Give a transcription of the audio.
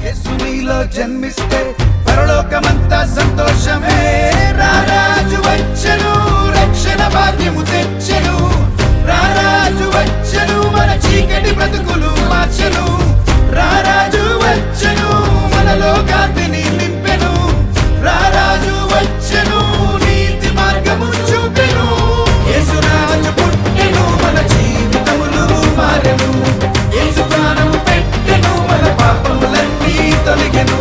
యేసు నీలో జన్మిస్తే పరలోకమంతా సంతోషమే. రారాజు వచ్చెను, రక్షణ భాగ్యము తెచ్చెను. రారాజు వచ్చెను, మన చీకటి బ్రతుకులు మార్చెను. రారాజు వచ్చెను, మనలో కాంతిని నింపెను. రారాజు వచ్చెను, నీతి మార్గము చూపెను. యేసురాజు పుట్టెను, మన జీవితములు మారెను. యేసు ప్రాణము పెట్టెను, మన పాపములన్నీ తొలగెను.